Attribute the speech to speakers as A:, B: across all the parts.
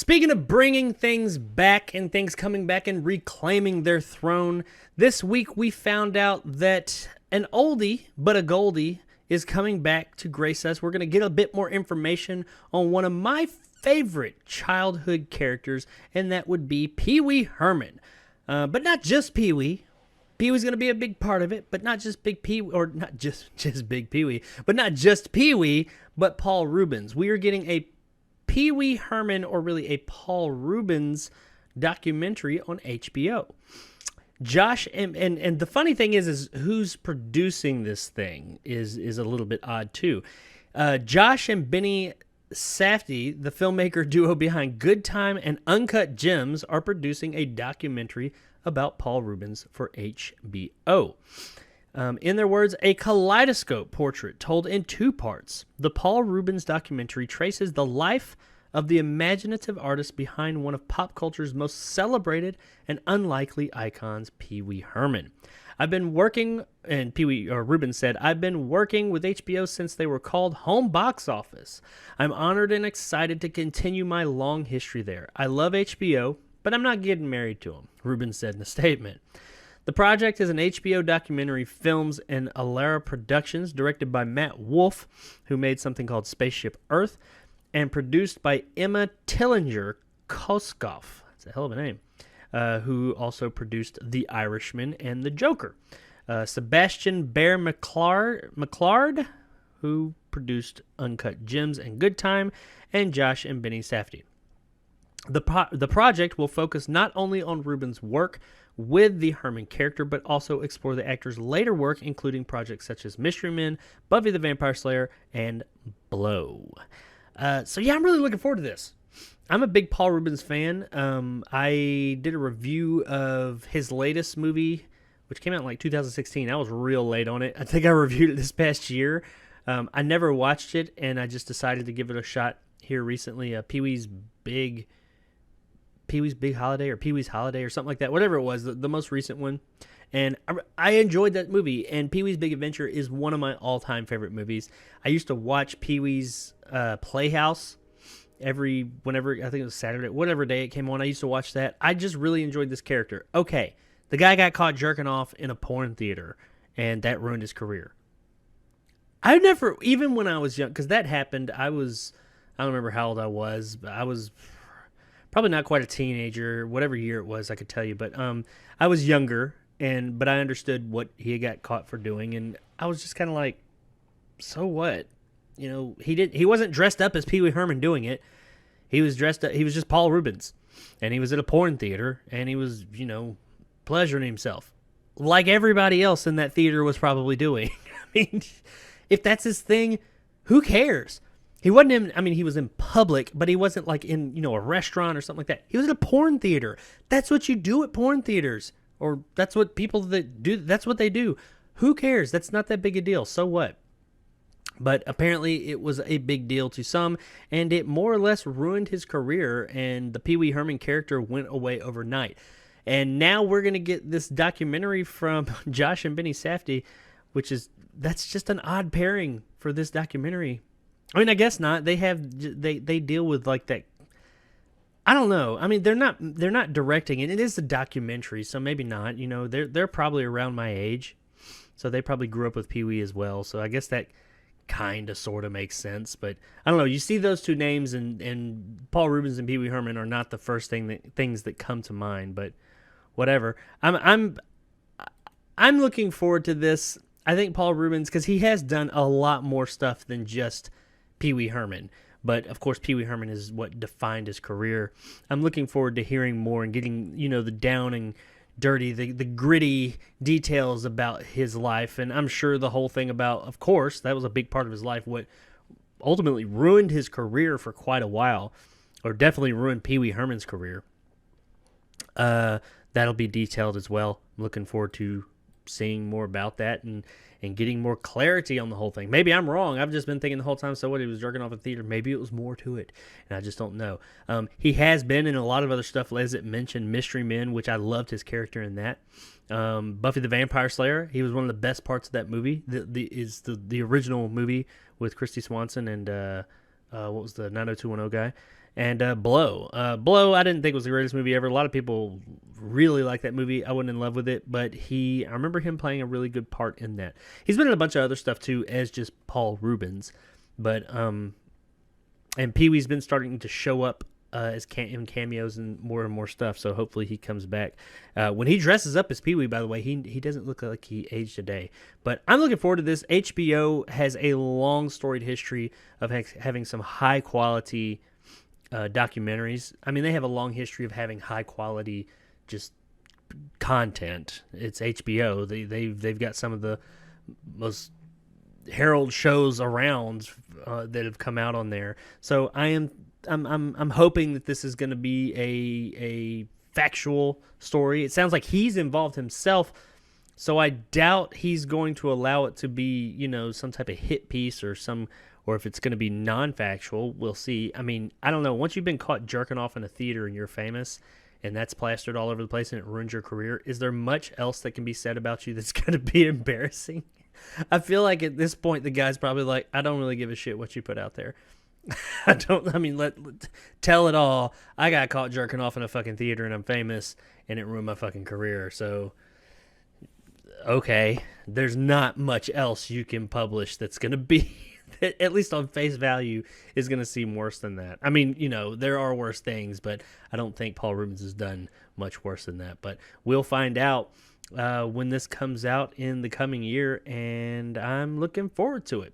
A: Speaking of bringing things back and things coming back and reclaiming their throne, this week we found out that an oldie but a goldie is coming back to grace us. We're going to get a bit more information on one of my favorite childhood characters, and that would be Pee Wee Herman. But not just Pee Wee. Pee Wee's going to be a big part of it, but not just Big Pee, or not just Big Pee Wee, but not just Pee Wee, but Paul Reubens. We are getting a Pee Wee Herman, or really a Paul Reubens documentary on HBO. Josh, and the funny thing is who's producing this thing is a little bit odd too. Josh and Benny Safdie, the filmmaker duo behind Good Time and Uncut Gems, are producing a documentary about Paul Reubens for HBO. In their words, a kaleidoscope portrait told in two parts. The Paul Reubens documentary traces the life of the imaginative artist behind one of pop culture's most celebrated and unlikely icons, Pee Wee Herman. I've been working, and Reubens said, I've been working with HBO since they were called Home Box Office. I'm honored and excited to continue my long history there. I love HBO, but I'm not getting married to them, Reubens said in a statement. The project is an HBO documentary, films and Alara Productions, directed by Matt Wolf, who made something called Spaceship Earth, and produced by Emma Tillinger Koskoff. That's a hell of a name. Who also produced The Irishman and The Joker. Sebastian Bear McLard, who produced Uncut Gems and Good Time, and Josh and Benny Safdie. The project will focus not only on Reubens' work with the Herman character, but also explore the actor's later work, including projects such as Mystery Men, Buffy the Vampire Slayer, and Blow. So yeah, I'm really looking forward to this. I'm a big Paul Reubens fan. I did a review of his latest movie, which came out in like 2016. I was real late on it. I think I reviewed it this past year. I never watched it, and I just decided to give it a shot here recently. Pee Wee's Big Holiday, or Pee Wee's Holiday, or something like that. Whatever it was, the most recent one. And I enjoyed that movie. And Pee Wee's Big Adventure is one of my all-time favorite movies. I used to watch Pee Wee's Playhouse whenever, I think it was Saturday, whatever day it came on. I used to watch that. I just really enjoyed this character. Okay, the guy got caught jerking off in a porn theater, and that ruined his career. I never, even when I was young, because that happened, I don't remember how old I was, but I was probably not quite a teenager, whatever year it was, I could tell you, but I was younger, but I understood what he got caught for doing, and I was just kind of like, so what? You know, he wasn't dressed up as Pee Wee Herman doing it. He was dressed up, he was just Paul Reubens, and he was at a porn theater, and he was, pleasuring himself, like everybody else in that theater was probably doing. I mean, if that's his thing, who cares? He wasn't he was in public, but he wasn't like in, a restaurant or something like that. He was at a porn theater. That's what you do at porn theaters, or that's what people that do, that's what they do. Who cares? That's not that big a deal. So what? But apparently it was a big deal to some, and it more or less ruined his career, and the Pee Wee Herman character went away overnight. And now we're going to get this documentary from Josh and Benny Safdie, that's just an odd pairing for this documentary. I mean, I guess not. They deal with like that. I don't know. I mean, they're not directing it. It is a documentary, so maybe not. They're probably around my age, so they probably grew up with Pee Wee as well. So I guess that kind of sort of makes sense. But I don't know. You see those two names, and Paul Reubens and Pee Wee Herman are not the first things that come to mind. But whatever. I'm looking forward to this. I think Paul Reubens, because he has done a lot more stuff than just Pee Wee Herman. But, of course, Pee Wee Herman is what defined his career. I'm looking forward to hearing more and getting, the down and dirty, the gritty details about his life. And I'm sure the whole thing about, of course, that was a big part of his life, what ultimately ruined his career for quite a while, or definitely ruined Pee Wee Herman's career. That'll be detailed as well. I'm looking forward to seeing more about that and getting more clarity on the whole thing. Maybe I'm wrong. I've just been thinking the whole time, so what, he was jerking off a theater. Maybe it was more to it, and I just don't know. He has been in a lot of other stuff, as it mentioned, Mystery Men, which I loved his character in that. Buffy the Vampire Slayer, he was one of the best parts of that movie. The original movie with Christy Swanson and what was the 90210 guy. And Blow. Blow, I didn't think was the greatest movie ever. A lot of people really like that movie. I wasn't in love with it, but I remember him playing a really good part in that. He's been in a bunch of other stuff too, as just Paul Rubens. But and Pee-wee's been starting to show up in cameos and more stuff. So hopefully he comes back. When he dresses up as Pee-wee, by the way, he doesn't look like he aged a day. But I'm looking forward to this. HBO has a long storied history of having some high quality documentaries. I mean, they have a long history of having high quality just content. It's HBO. They've got some of the most herald shows around that have come out on there. So I'm hoping that this is going to be a factual story. It sounds like he's involved himself, so I doubt he's going to allow it to be, some type of hit piece or if it's going to be non-factual. We'll see. I mean, I don't know. Once you've been caught jerking off in a theater and you're famous and that's plastered all over the place and it ruins your career, is there much else that can be said about you that's going to be embarrassing? I feel like at this point the guy's probably like, I don't really give a shit what you put out there. Tell it all. I got caught jerking off in a fucking theater and I'm famous and it ruined my fucking career. So, okay, there's not much else you can publish that's going to be, at least on face value, is going to seem worse than that. I mean, there are worse things, but I don't think Paul Rubens has done much worse than that. But we'll find out when this comes out in the coming year, and I'm looking forward to it.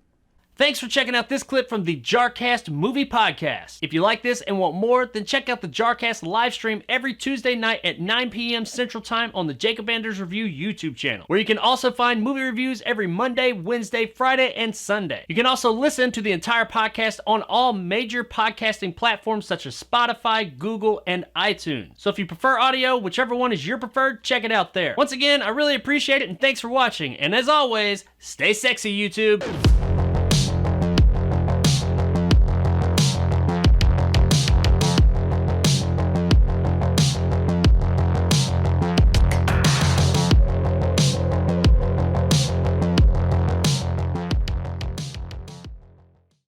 A: Thanks for checking out this clip from the JarCast Movie Podcast. If you like this and want more, then check out the JarCast live stream every Tuesday night at 9 p.m. Central Time on the Jacob Anders Review YouTube channel, where you can also find movie reviews every Monday, Wednesday, Friday, and Sunday. You can also listen to the entire podcast on all major podcasting platforms such as Spotify, Google, and iTunes. So if you prefer audio, whichever one is your preferred, check it out there. Once again, I really appreciate it, and thanks for watching. And as always, stay sexy, YouTube.